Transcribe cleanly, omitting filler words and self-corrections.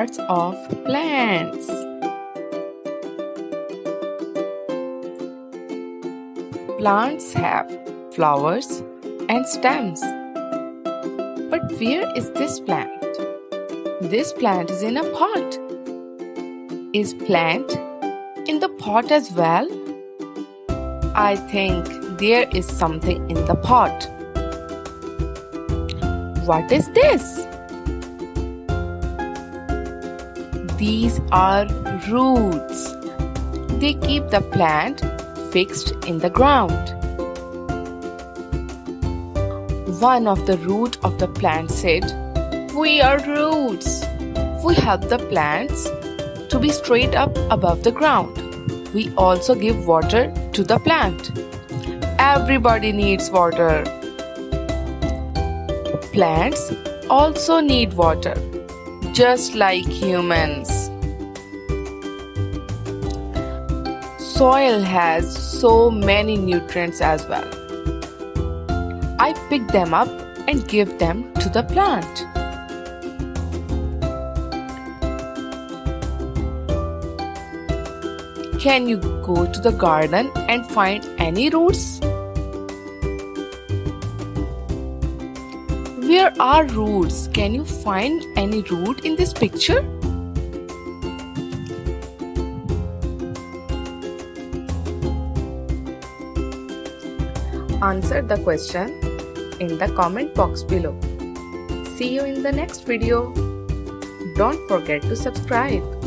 parts of plants. Plants have flowers and stems. But where is this plant? This plant is in a pot. Is plant in the pot as well? I think there is something in the pot. What is this? These are roots. They keep the plant fixed in the ground. One of the root of the plant said, "We are roots. We help the plants to be straight up above the ground. We also give water to the plant. Everybody needs water. Plants also need water, just like humans. Soil has so many nutrients as well. I pick them up and give them to the plant." Can you go to the garden and find any roots? Where are roots? Can you find any root in this picture? Answer the question in the comment box below. See you in the next video. Don't forget to subscribe.